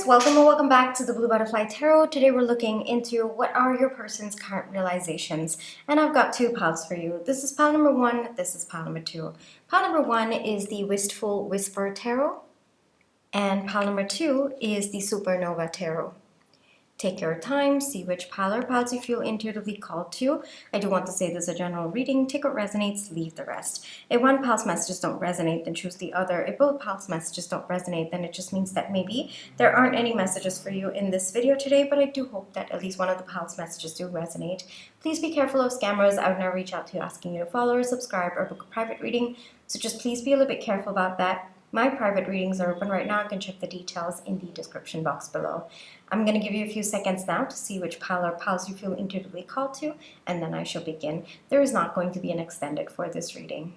Aquarius, welcome or welcome back to the Blue Butterfly Tarot. Today we're looking into what are your person's current realizations. And I've got two piles for you. This is pile number one, this is pile number two. Pile number one is the Wistful Whisper Tarot. And pile number two is the Supernova Tarot. Take your time, see which pile or piles you feel intuitively called to. I do want to say this is a general reading. Take what resonates, leave the rest. If one pile's messages don't resonate, then choose the other. If both piles' messages don't resonate, then it just means that maybe there aren't any messages for you in this video today, but I do hope that at least one of the piles' messages do resonate. Please be careful of scammers. I would never reach out to you asking you to follow or subscribe or book a private reading, so just please be a little bit careful about that. My private readings are open right now. You can check the details in the description box below. I'm going to give you a few seconds now to see which pile or piles you feel intuitively called to, and then I shall begin. There is not going to be an extended for this reading.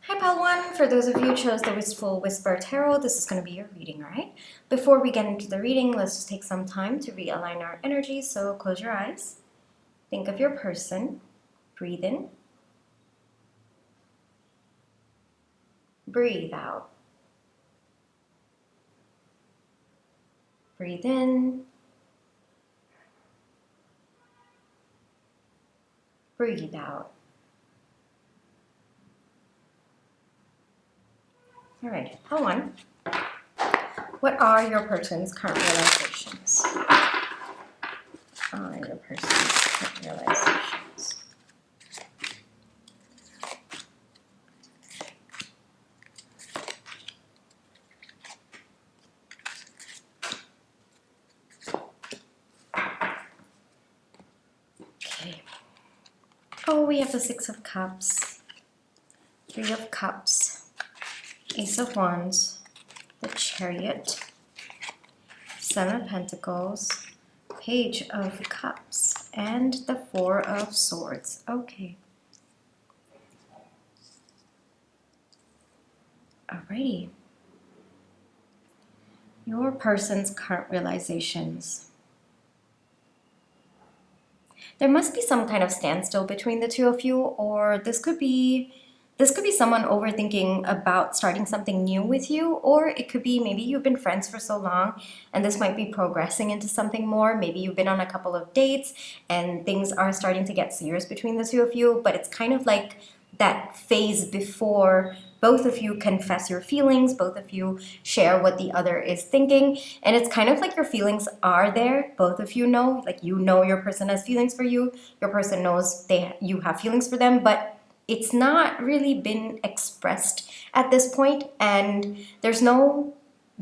Hi Pile 1, for those of you who chose the Wistful Whisper Tarot, this is going to be your reading, alright? Before we get into the reading, let's just take some time to realign our energy, so close your eyes. Think of your person. Breathe in. Breathe out. Breathe in. Breathe out. All right, Pile 1. What are your person's current realizations? What are your person's current realizations? Okay. Oh, we have the Six of Cups, Three of Cups, Ace of Wands, the Chariot, Seven of Pentacles, Page of Cups, and the Four of Swords. Okay. Alrighty. Your person's current realizations. There must be some kind of standstill between the two of you, or this could be someone overthinking about starting something new with you, or it could be maybe you've been friends for so long and this might be progressing into something more. Maybe you've been on a couple of dates and things are starting to get serious between the two of you, but it's kind of like that phase before both of you confess your feelings, both of you share what the other is thinking, and it's kind of like your feelings are there. Both of you know, like you know your person has feelings for you, your person knows you have feelings for them, but it's not really been expressed at this point, and there's no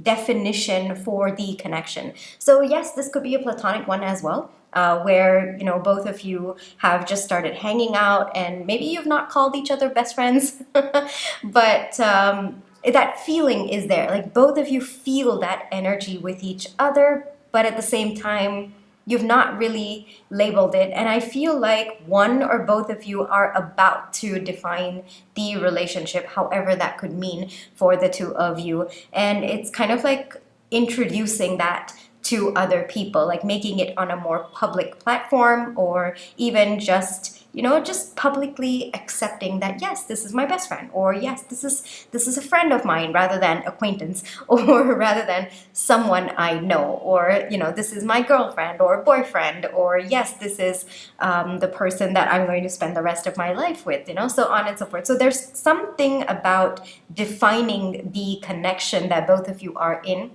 definition for the connection. So yes, this could be a platonic one as well, where both of you have just started hanging out, and maybe you've not called each other best friends, but that feeling is there. Like both of you feel that energy with each other, but at the same time, you've not really labeled it, and I feel like one or both of you are about to define the relationship, however that could mean for the two of you, and it's kind of like introducing that to other people, like making it on a more public platform, or even just just publicly accepting that yes, this is my best friend, or yes, this is a friend of mine, rather than acquaintance, or rather than someone I know, or this is my girlfriend or boyfriend, or yes, this is the person that I'm going to spend the rest of my life with, so on and so forth. So there's something about defining the connection that both of you are in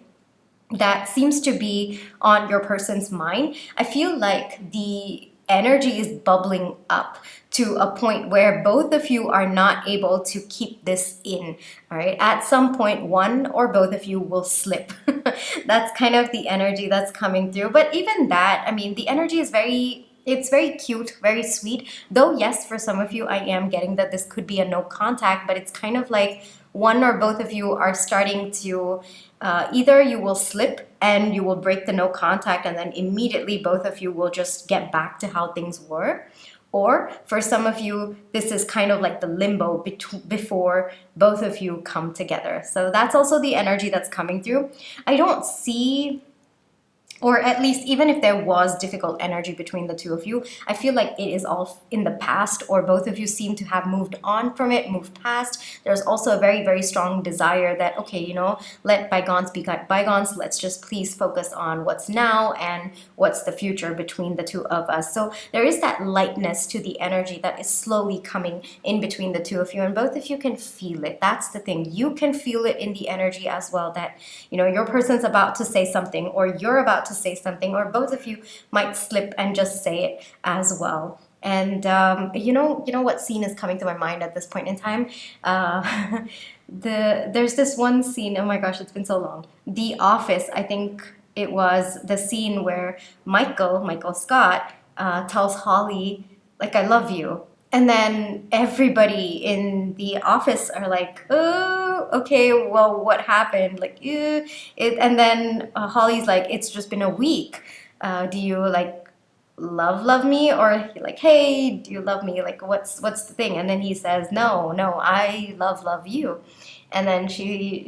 that seems to be on your person's mind. I feel like the energy is bubbling up to a point where both of you are not able to keep this in. All right, at some point one or both of you will slip. That's kind of the energy that's coming through. But even that, I mean, the energy is it's very cute, very sweet. Though yes, for some of you I am getting that this could be a no contact, but it's kind of like one or both of you are starting to either you will slip and you will break the no contact, and then immediately both of you will just get back to how things were, Or for some of you, this is kind of like the limbo before both of you come together. So that's also the energy that's coming through. I don't see, or at least even if there was difficult energy between the two of you, I feel like it is all in the past, or both of you seem to have moved on from it, moved past. There's also a very, very strong desire that, okay, let bygones be bygones. Let's just please focus on what's now and what's the future between the two of us. So there is that lightness to the energy that is slowly coming in between the two of you, and both of you can feel it. That's the thing. You can feel it in the energy as well, that your person's about to say something, or you're about to say something, or both of you might slip and just say it as well. And what scene is coming to my mind at this point in time? There's this one scene. Oh my gosh, it's been so long. The Office. I think it was the scene where Michael Scott, tells Holly, like, I love you. And then everybody in the office are like, oh, okay, well, what happened? Like, and then Holly's like, it's just been a week. Do you like love me? Or like, hey, do you love me? Like, what's the thing? And then he says, no, I love you. And then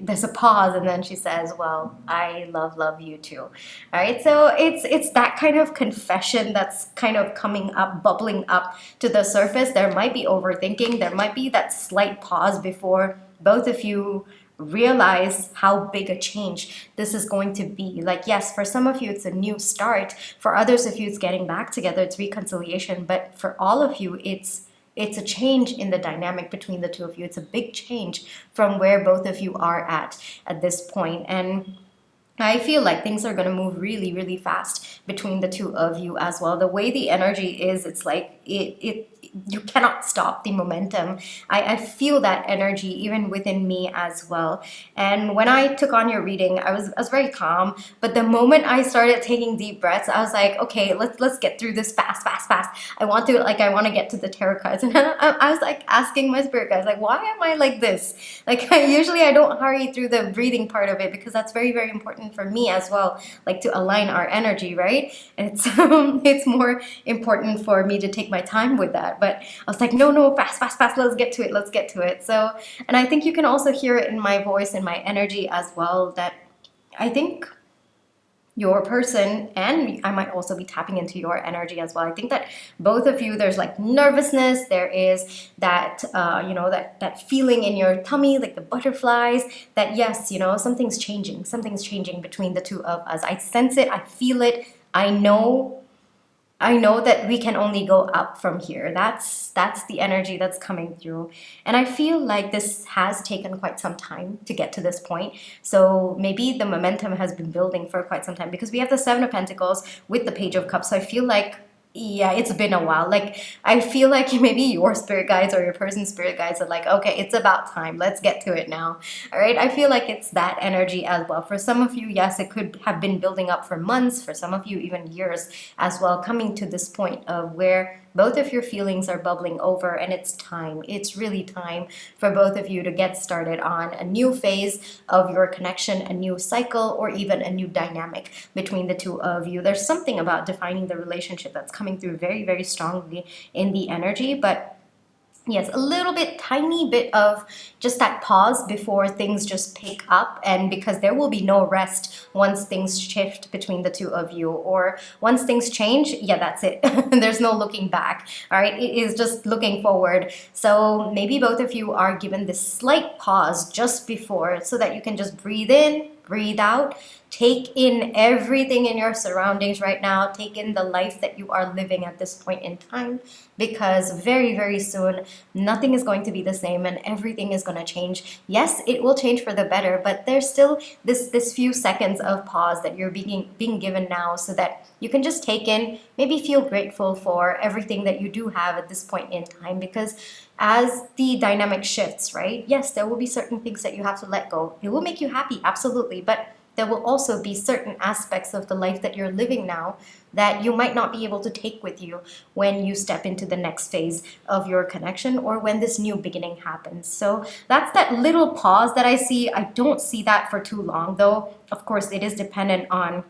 there's a pause, and then she says, well, I love you too. All right, so it's that kind of confession that's kind of coming up, bubbling up to the surface. There might be overthinking, there might be that slight pause before both of you realize how big a change this is going to be. Like, yes, for some of you it's a new start, for others of you it's getting back together, it's reconciliation, but for all of you it's a change in the dynamic between the two of you. It's a big change from where both of you are at this point. And I feel like things are going to move really, really fast between the two of you as well. The way the energy is, it's like you cannot stop the momentum. I feel that energy even within me as well. And when I took on your reading, I was very calm. But the moment I started taking deep breaths, I was like, okay, let's get through this fast. I want to get to the tarot cards. And I was like asking my spirit guides, like, why am I like this? Like, I don't hurry through the breathing part of it, because that's very, very important for me as well, like to align our energy, right? And it's more important for me to take my time with that. But I was like, no, fast, let's get to it. So, and I think you can also hear it in my voice and my energy as well, that I think your person, and I might also be tapping into your energy as well. I think that both of you, there's like nervousness, there is that that feeling in your tummy, like the butterflies, that yes, something's changing between the two of us. I sense it, I feel it, I know that we can only go up from here. That's the energy that's coming through. And I feel like this has taken quite some time to get to this point. So maybe the momentum has been building for quite some time, because we have the Seven of Pentacles with the Page of Cups. So I feel like, yeah, it's been a while. Like, I feel like maybe your spirit guides or your person's spirit guides are like, okay, it's about time. Let's get to it now. All right. I feel like it's that energy as well. For some of you, yes, it could have been building up for months. For some of you, even years as well, coming to this point of where both of your feelings are bubbling over, and it's time. It's really time for both of you to get started on a new phase of your connection, a new cycle, or even a new dynamic between the two of you. There's something about defining the relationship that's coming through very, very strongly in the energy, but yes, a little bit, tiny bit of just that pause before things just pick up. And because there will be no rest once things shift between the two of you, or once things change, yeah, that's it. There's no looking back. All right, it is just looking forward. So maybe both of you are given this slight pause just before, so that you can just breathe in, breathe out, take in everything in your surroundings right now, take in the life that you are living at this point in time, because very, very soon nothing is going to be the same and everything is going to change. Yes, it will change for the better, but there's still this few seconds of pause that you're being given now, so that you can just take in, maybe feel grateful for everything that you do have at this point in time. Because as the dynamic shifts, right? Yes, there will be certain things that you have to let go. It will make you happy, absolutely, but there will also be certain aspects of the life that you're living now that you might not be able to take with you when you step into the next phase of your connection, or when this new beginning happens. So that's that little pause that I see. I don't see that for too long, though. Of course, it is dependent on,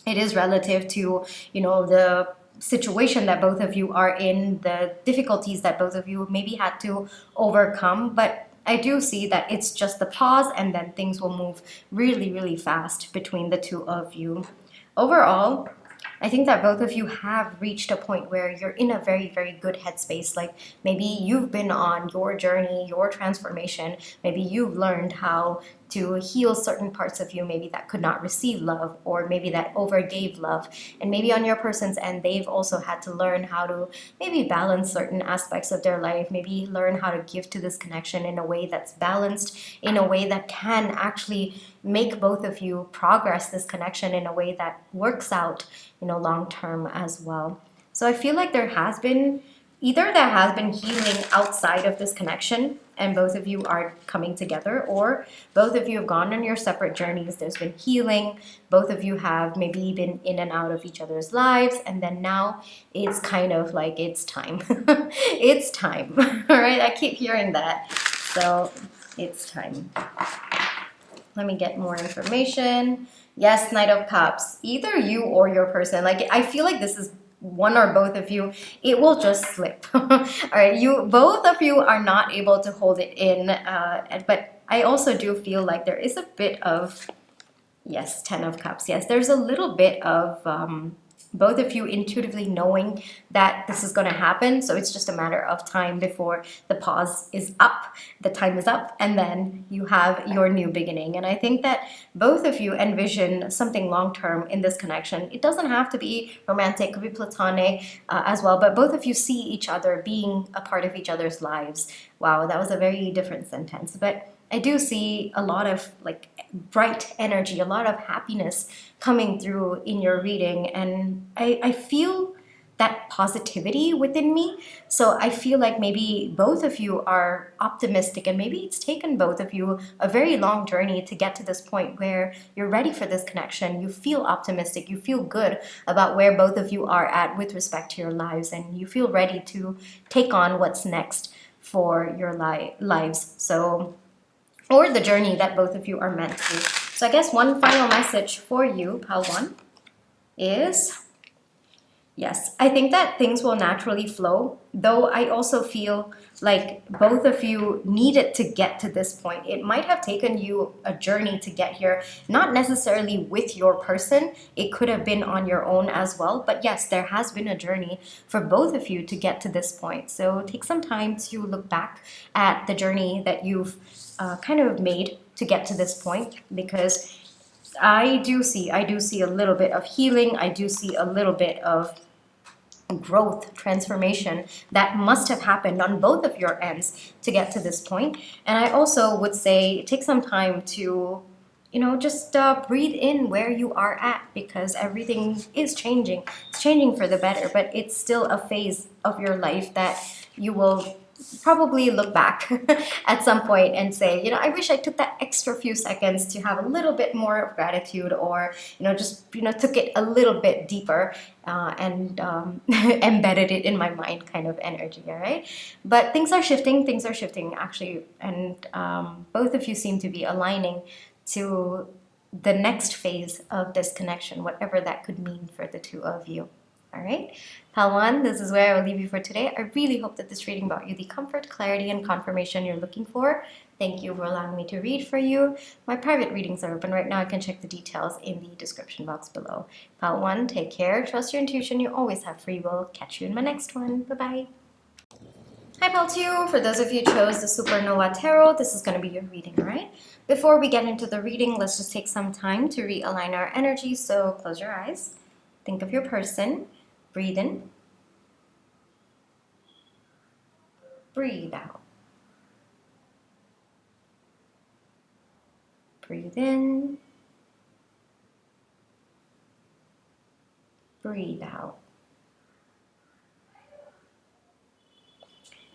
it is relative to, the situation that both of you are in, the difficulties that both of you maybe had to overcome. But I do see that it's just the pause, and then things will move really, really fast between the two of you. Overall, I think that both of you have reached a point where you're in a very, very good headspace. Like maybe you've been on your journey, your transformation. Maybe you've learned how to heal certain parts of you, maybe that could not receive love, or maybe that overgave love. And maybe on your person's end, they've also had to learn how to maybe balance certain aspects of their life, maybe learn how to give to this connection in a way that's balanced, in a way that can actually make both of you progress this connection in a way that works out, long term as well. So I feel like there has been healing outside of this connection, and both of you are coming together, or both of you have gone on your separate journeys. There's been healing. Both of you have maybe been in and out of each other's lives, and then now it's kind of like it's time. It's time. All right, I keep hearing that. So it's time. Let me get more information. Yes, Knight of Cups. Either you or your person. Like, I feel like this is one or both of you. It will just slip. All right, both of you are not able to hold it in. But I also do feel like there is a bit of, yes, Ten of Cups. Yes, there's a little bit of both of you intuitively knowing that this is going to happen. So it's just a matter of time before the pause is up, the time is up, and then you have your new beginning. And I think that both of you envision something long-term in this connection. It doesn't have to be romantic, it could be platonic as well, but both of you see each other being a part of each other's lives. Wow, that was a very different sentence. But I do see a lot of like bright energy, a lot of happiness coming through in your reading. And I feel that positivity within me. So I feel like maybe both of you are optimistic, and maybe it's taken both of you a very long journey to get to this point where you're ready for this connection. You feel optimistic, you feel good about where both of you are at with respect to your lives, and you feel ready to take on what's next for your lives. So, or the journey that both of you are meant to. So I guess one final message for you, Pal 1, is, yes, I think that things will naturally flow, though I also feel like both of you needed to get to this point. It might have taken you a journey to get here, not necessarily with your person. It could have been on your own as well. But yes, there has been a journey for both of you to get to this point. So take some time to look back at the journey that you've kind of made to get to this point, because I do see a little bit of healing. I do see a little bit of growth, transformation that must have happened on both of your ends to get to this point. And I also would say take some time to, just breathe in where you are at, because everything is changing. It's changing for the better, but it's still a phase of your life that you will probably look back at some point and say, I wish I took that extra few seconds to have a little bit more of gratitude, or, just, took it a little bit deeper and embedded it in my mind kind of energy, all right? But things are shifting actually, and both of you seem to be aligning to the next phase of this connection, whatever that could mean for the two of you. All right, Pal 1, this is where I will leave you for today. I really hope that this reading brought you the comfort, clarity, and confirmation you're looking for. Thank you for allowing me to read for you. My private readings are open right now. You can check the details in the description box below. Pal 1, take care. Trust your intuition. You always have free will. Catch you in my next one. Bye-bye. Hi, Pal 2. For those of you who chose the Supernova Tarot, this is going to be your reading, all right? Before we get into the reading, let's just take some time to realign our energy. So close your eyes. Think of your person. Breathe in. Breathe out. Breathe in. Breathe out.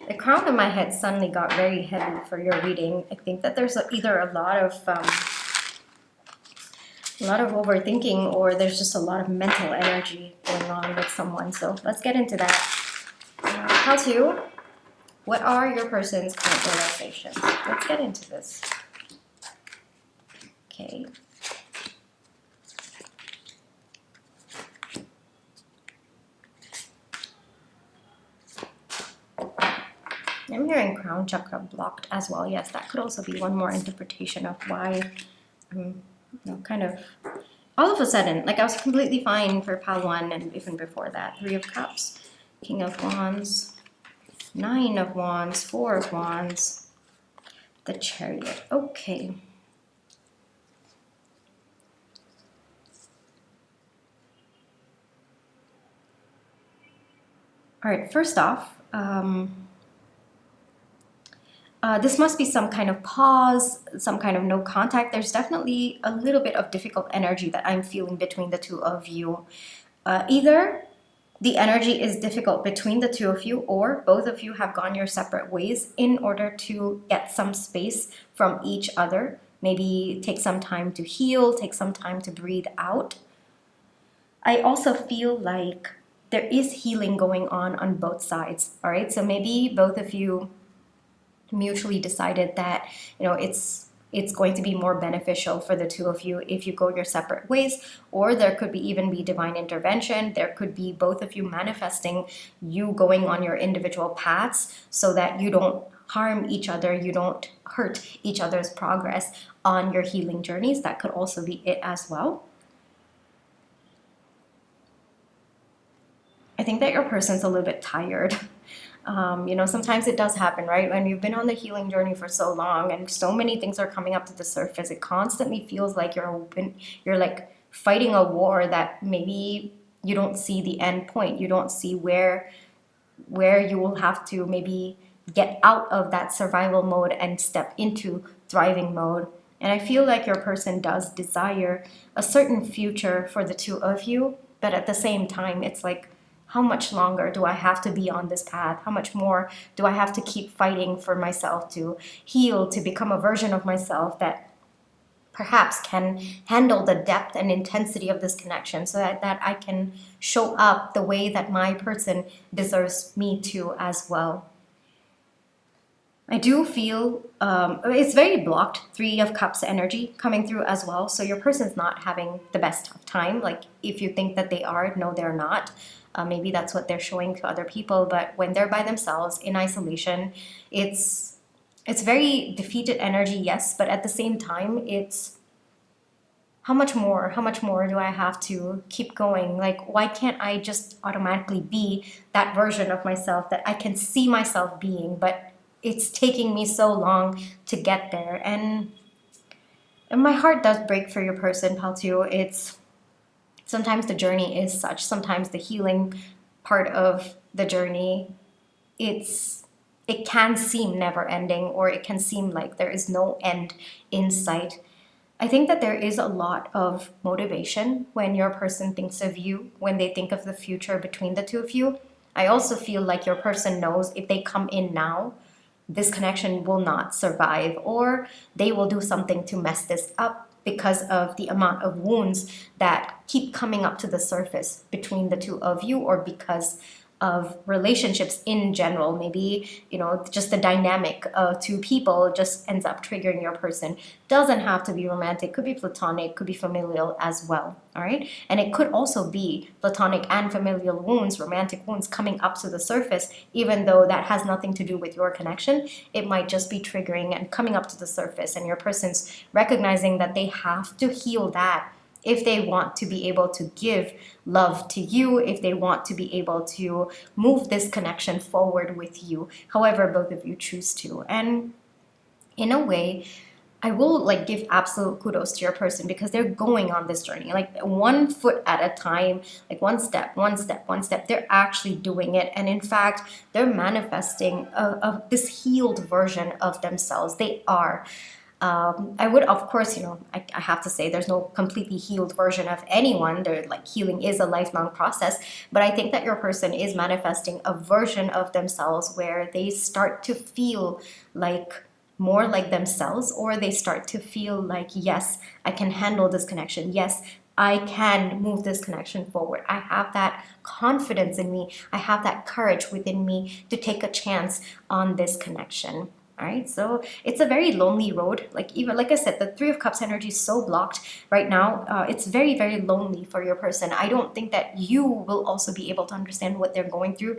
The crown of my head suddenly got very heavy for your reading. I think that there's either a lot of overthinking, or there's just a lot of mental energy going on with someone. So let's get into that. How to? What are your person's current realizations? Let's get into this. Okay. I'm hearing crown chakra blocked as well. Yes, that could also be one more interpretation of why I'm, kind of all of a sudden, like I was completely fine for pile 1 and even before that. 3 of Cups, King of Wands, 9 of Wands, 4 of Wands, the Chariot. Okay. All right, first off, this must be some kind of pause, some kind of no contact. There's definitely a little bit of difficult energy that I'm feeling between the two of you. Either the energy is difficult between the two of you, or both of you have gone your separate ways in order to get some space from each other. Maybe take some time to heal, take some time to breathe out. I also feel like there is healing going on both sides. All right, so maybe both of you mutually decided that it's going to be more beneficial for the two of you if you go your separate ways, or there could be even be divine intervention. There could be both of you manifesting you going on your individual paths so that you don't harm each other, you don't hurt each other's progress on your healing journeys. That could also be it as well. I think that your person's a little bit tired. Sometimes it does happen, right? When you've been on the healing journey for so long and so many things are coming up to the surface, it constantly feels like you're like fighting a war that maybe you don't see the end point. You don't see where you will have to maybe get out of that survival mode and step into thriving mode. And I feel like your person does desire a certain future for the two of you, but at the same time, it's like, how much longer do I have to be on this path? How much more do I have to keep fighting for myself to heal, to become a version of myself that perhaps can handle the depth and intensity of this connection, so that I can show up the way that my person deserves me to as well. I do feel it's very blocked, 3 of Cups energy coming through as well. So your person's not having the best of time. Like if you think that they are, no, they're not. Maybe that's what they're showing to other people. But when they're by themselves in isolation, it's very defeated energy, yes. But at the same time, it's how much more do I have to keep going? Like, why can't I just automatically be that version of myself that I can see myself being? But it's taking me so long to get there. And my heart does break for your person, Paltu. It's sometimes the journey is such, sometimes the healing part of the journey, it can seem never ending, or it can seem like there is no end in sight. I think that there is a lot of motivation when your person thinks of you, when they think of the future between the two of you. I also feel like your person knows if they come in now, this connection will not survive, or they will do something to mess this up because of the amount of wounds that keep coming up to the surface between the two of you, or because of relationships in general. Maybe, just the dynamic of two people just ends up triggering your person. Doesn't have to be romantic, could be platonic, could be familial as well. All right. And it could also be platonic and familial wounds, romantic wounds coming up to the surface, even though that has nothing to do with your connection. It might just be triggering and coming up to the surface, and your person's recognizing that they have to heal that if they want to be able to give love to you, if they want to be able to move this connection forward with you, however both of you choose to. And in a way, I will give absolute kudos to your person, because they're going on this journey, like 1 foot at a time, like one step. They're actually doing it. And in fact, they're manifesting this healed version of themselves. They are. I would, of course, I have to say there's no completely healed version of anyone. Healing is a lifelong process, but I think that your person is manifesting a version of themselves where they start to feel like more like themselves, or they start to feel like, yes, I can handle this connection. Yes, I can move this connection forward. I have that confidence in me. I have that courage within me to take a chance on this connection. All right, so it's a very lonely road. Like I said, the 3 of Cups energy is so blocked right now. It's very, very lonely for your person. I don't think that you will also be able to understand what they're going through.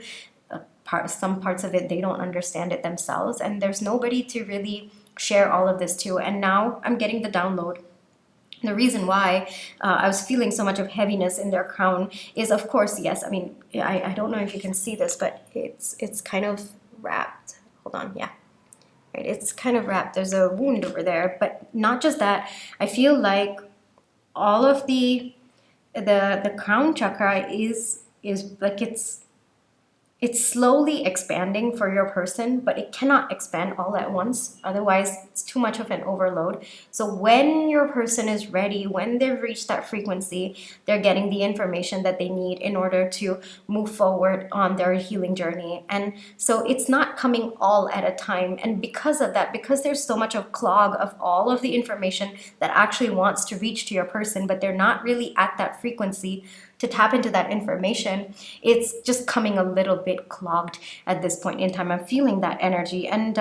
some parts of it, they don't understand it themselves, and there's nobody to really share all of this to. And now I'm getting the download. The reason why I was feeling so much of heaviness in their crown is, of course, yes, I mean, I don't know if you can see this, but it's kind of wrapped. Hold on, yeah. Right, it's kind of wrapped. There's a wound over there, but not just that. I feel like all of the crown chakra is like it's slowly expanding for your person, but it cannot expand all at once. Otherwise, it's too much of an overload. So when your person is ready, when they've reached that frequency, they're getting the information that they need in order to move forward on their healing journey. And so it's not coming all at a time. And because of that, because there's so much of clog of all of the information that actually wants to reach to your person, but they're not really at that frequency to tap into that information, it's just coming a little bit clogged at this point in time. I'm feeling that energy. And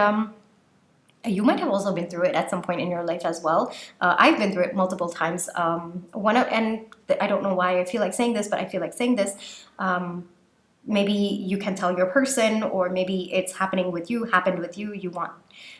you might have also been through it at some point in your life as well. I've been through it multiple times. I don't know why I feel like saying this, but I feel like saying this. Maybe you can tell your person, or maybe it's happened with you, you want.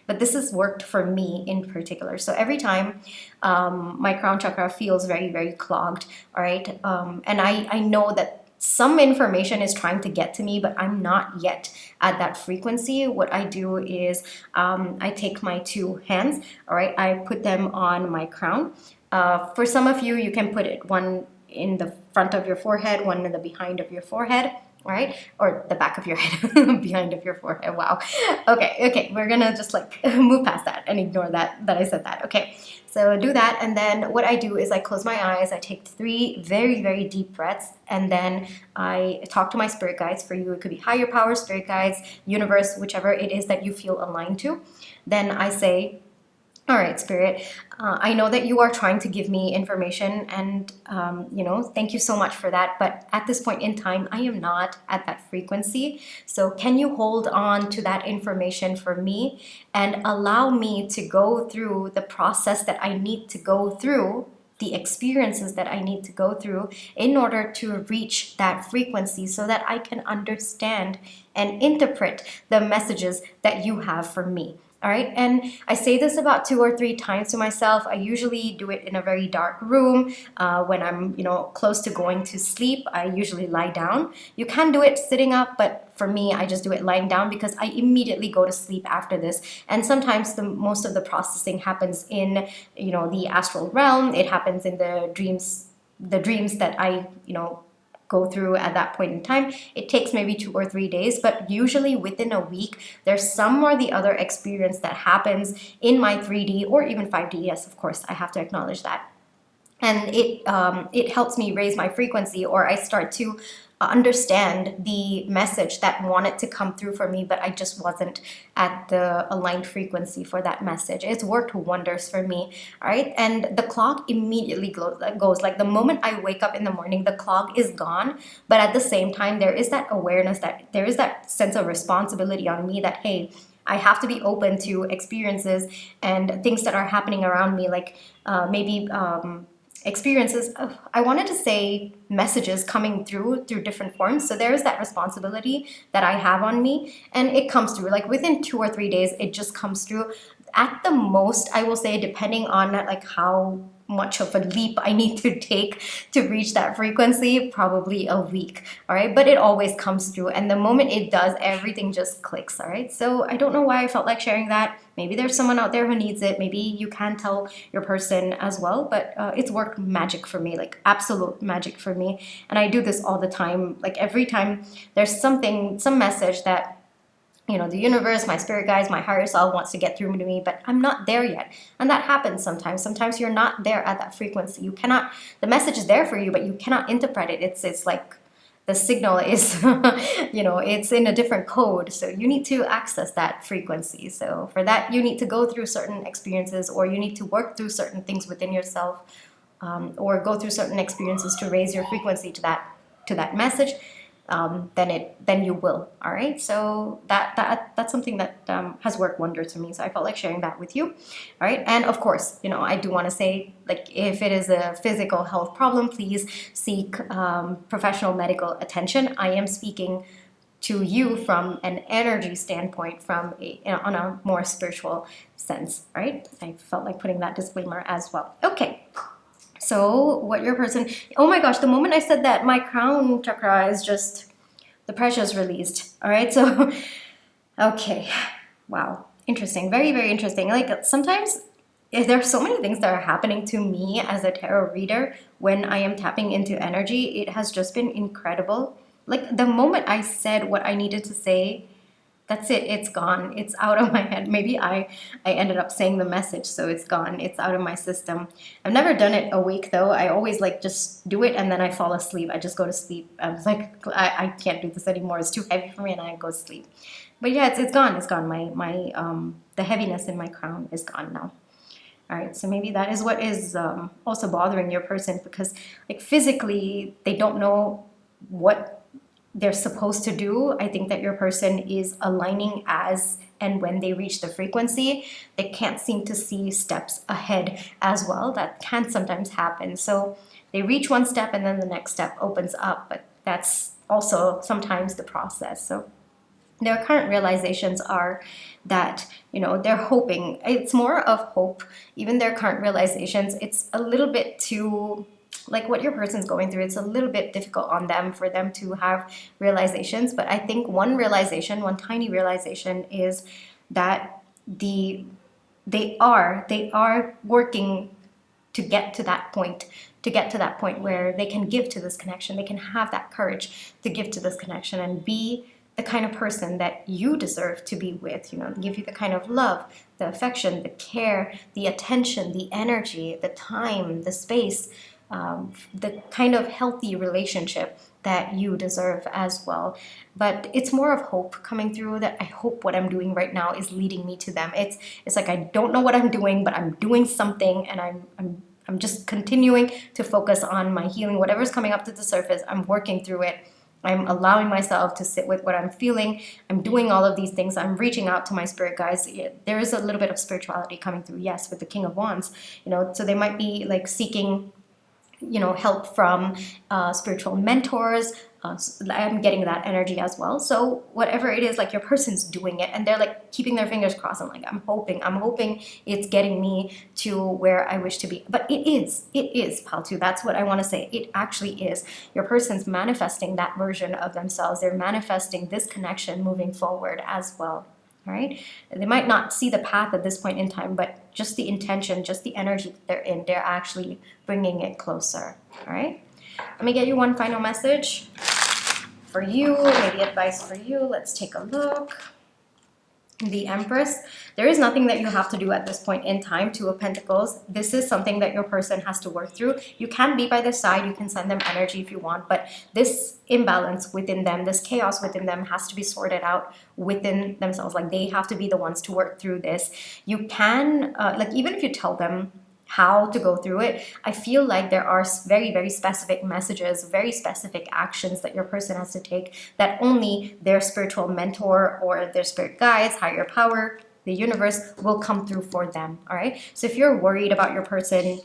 But this has worked for me in particular. So every time my crown chakra feels very, very clogged, all right? And I know that some information is trying to get to me, but I'm not yet at that frequency. What I do is I take my two hands, all right? I put them on my crown. For some of you, you can put it one in the front of your forehead, one in the behind of your forehead, right? Or the back of your head, behind of your forehead. Wow. Okay. We're gonna just like move past that and ignore that I said that. Okay. So do that. And then what I do is I close my eyes. I take 3 very, very deep breaths. And then I talk to my spirit guides. For you, it could be higher power, spirit guides, universe, whichever it is that you feel aligned to. Then I say, all right, Spirit, I know that you are trying to give me information, and, thank you so much for that. But at this point in time, I am not at that frequency. So can you hold on to that information for me and allow me to go through the process that I need to go through, the experiences that I need to go through in order to reach that frequency, so that I can understand and interpret the messages that you have for me. All right. And I say this about 2 or 3 times to myself. I usually do it in a very dark room. When I'm, close to going to sleep, I usually lie down. You can do it sitting up, but for me, I just do it lying down because I immediately go to sleep after this. And sometimes most of the processing happens in, the astral realm. It happens in the dreams that I, go through at that point in time. It takes maybe 2 or 3 days, but usually within a week, there's some or the other experience that happens in my 3D or even 5D. Yes, of course, I have to acknowledge that. And it helps me raise my frequency, or I start to understand the message that wanted to come through for me, but I just wasn't at the aligned frequency for that message. It's worked wonders for me, all right? And the clock immediately goes. Like the moment I wake up in the morning, the clock is gone, but at the same time, there is that awareness, that there is that sense of responsibility on me that, hey, I have to be open to experiences and things that are happening around me, like maybe experiences, I wanted to say messages coming through different forms. So there's that responsibility that I have on me, and it comes through like within 2 or 3 days. It just comes through. At the most, I will say, depending on like how much of a leap I need to take to reach that frequency, probably a week, all right? But it always comes through, and the moment it does, everything just clicks, all right? So I don't know why I felt like sharing that. Maybe there's someone out there who needs it. Maybe you can tell your person as well, but it's worked magic for me, like absolute magic for me. And I do this all the time. Like every time there's some message that the universe, my spirit guides, my higher self wants to get through to me, but I'm not there yet. And that happens sometimes. Sometimes you're not there at that frequency. You cannot, the message is there for you, but you cannot interpret it. It's like the signal is, it's in a different code. So you need to access that frequency. So for that, you need to go through certain experiences, or you need to work through certain things within yourself, or go through certain experiences to raise your frequency to that message. Then you will. All right. So that's something that has worked wonders for me. So I felt like sharing that with you. All right. And of course, I do want to say, like, if it is a physical health problem, please seek professional medical attention. I am speaking to you from an energy standpoint, from on a more spiritual sense, right? I felt like putting that disclaimer as well. Okay. So what your person, oh my gosh, the moment I said that, my crown chakra is just, the pressure is released. All right. So, okay. Wow. Interesting. Very, very interesting. Like sometimes there are so many things that are happening to me as a tarot reader when I am tapping into energy. It has just been incredible. Like the moment I said what I needed to say, that's it. It's gone. It's out of my head. Maybe I ended up saying the message, so it's gone. It's out of my system. I've never done it awake though. I always like just do it and then I fall asleep. I just go to sleep. I was like, I can't do this anymore. It's too heavy for me, and I go to sleep. But yeah, it's gone. It's gone. My the heaviness in my crown is gone now. All right, so maybe that is what is also bothering your person, because like physically they don't know what they're supposed to do. I think that your person is aligning as and when they reach the frequency. They can't seem to see steps ahead as well. That can sometimes happen. So they reach one step and then the next step opens up, but that's also sometimes the process. So their current realizations are that, you know, they're hoping. It's more of hope. Even their current realizations, it's a little bit too, like what your person's going through, it's a little bit difficult on them for them to have realizations. But I think one realization, one tiny realization, is that they are working to get to that point, where they can give to this connection. They can have that courage to give to this connection and be the kind of person that you deserve to be with, you know, give you the kind of love, the affection, the care, the attention, the energy, the time, the space, the kind of healthy relationship that you deserve as well. But it's more of hope coming through, that I hope what I'm doing right now is leading me to them. It's like I don't know what I'm doing, but I'm doing something, and I'm just continuing to focus on my healing. Whatever's coming up to the surface, I'm working through it. I'm allowing myself to sit with what I'm feeling. I'm doing all of these things. I'm reaching out to my spirit guides. There is a little bit of spirituality coming through, yes, with the King of Wands, you know, so they might be like seeking, you know, help from spiritual mentors. I'm getting that energy as well. So whatever it is, like your person's doing it and they're like keeping their fingers crossed. I'm like, I'm hoping it's getting me to where I wish to be. But it is, Paltu. That's what I want to say. It actually is. Your person's manifesting that version of themselves. They're manifesting this connection moving forward as well. All right. They might not see the path at this point in time, but just the intention, just the energy that they're in, they're actually bringing it closer. All right. Let me get you one final message for you, maybe advice for you. Let's take a look. The Empress. There is nothing that you have to do at this point in time. Two of Pentacles. This is something that your person has to work through. You can be by their side. You can send them energy if you want. But this imbalance within them, this chaos within them has to be sorted out within themselves. Like they have to be the ones to work through this. You can, like even if you tell them how to go through it, I feel like there are very, very specific messages, very specific actions that your person has to take that only their spiritual mentor or their spirit guides, higher power, the universe will come through for them. All right. So if you're worried about your person,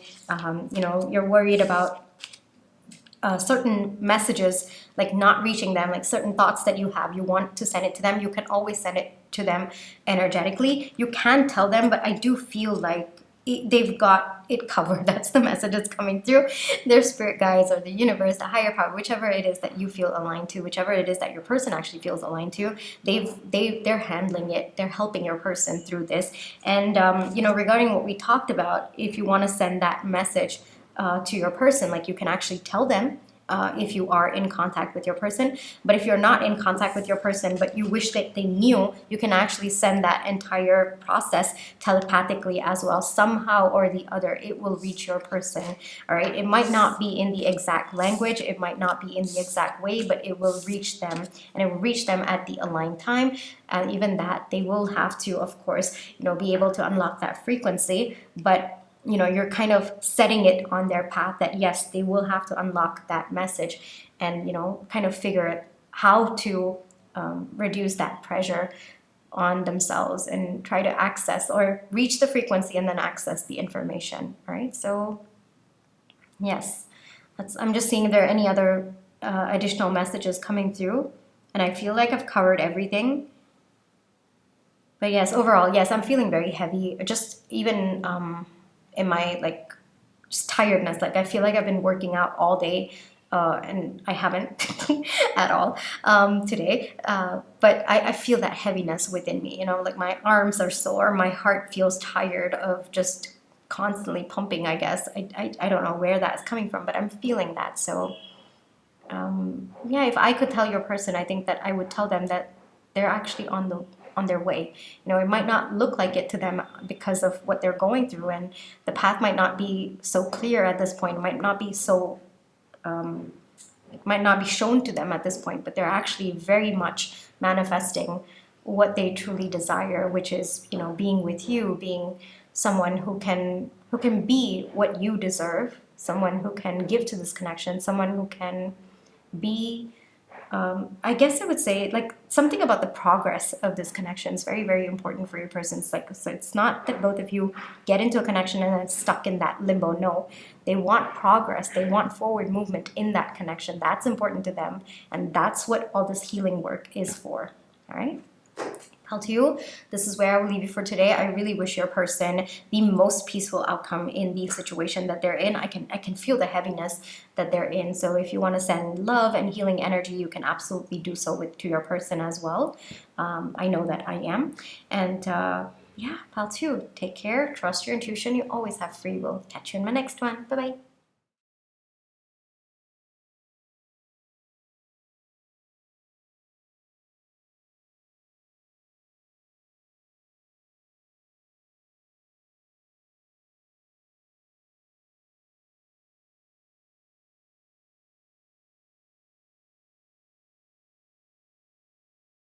you know, you're worried about certain messages like not reaching them, like certain thoughts that you have, you want to send it to them, you can always send it to them energetically. You can tell them, but I do feel like they've got it covered. That's the message that's coming through. Their spirit guides or the universe, the higher power, whichever it is that you feel aligned to, whichever it is that your person actually feels aligned to, they're handling it. They're helping your person through this. And you know, regarding what we talked about, if you want to send that message to your person, like you can actually tell them if you are in contact with your person. But if you're not in contact with your person, but you wish that they knew, you can actually send that entire process telepathically as well. Somehow or the other, it will reach your person. All right. It might not be in the exact language. It might not be in the exact way, but it will reach them, and it will reach them at the aligned time. And even that, they will have to, of course, you know, be able to unlock that frequency. But you know, you're kind of setting it on their path that yes, they will have to unlock that message and, you know, kind of figure how to reduce that pressure on themselves and try to access or reach the frequency and then access the information. All right. So yes, I'm just seeing if there are any other additional messages coming through. and I feel like I've covered everything. But yes, overall, yes, I'm feeling very heavy. Just even in my like just tiredness. Like I feel like I've been working out all day, and I haven't at all today. But I feel that heaviness within me. You know, like my arms are sore, my heart feels tired of just constantly pumping. I guess I don't know where that's coming from, but I'm feeling that. So yeah, if I could tell your person, I think that I would tell them that they're actually on their way. You know, it might not look like it to them because of what they're going through, and the path might not be so clear at this point. It might not be so it might not be shown to them at this point, but they're actually very much manifesting what they truly desire, which is, you know, being with you, being someone who can be what you deserve, someone who can give to this connection, someone who can be I guess I would say like something about the progress of this connection is very, very important for your person. It's like, so it's not that both of you get into a connection and then it's stuck in that limbo. No, they want progress. They want forward movement in that connection. That's important to them. And that's what all this healing work is for. All right. To you, this is where I will leave you for today. I really wish your person the most peaceful outcome in the situation that they're in. I can feel the heaviness that they're in. So if you want to send love and healing energy, you can absolutely do so to your person as well. I know that I am. And yeah, pal two, take care, trust your intuition. You always have free will. Catch you in my next one. Bye bye.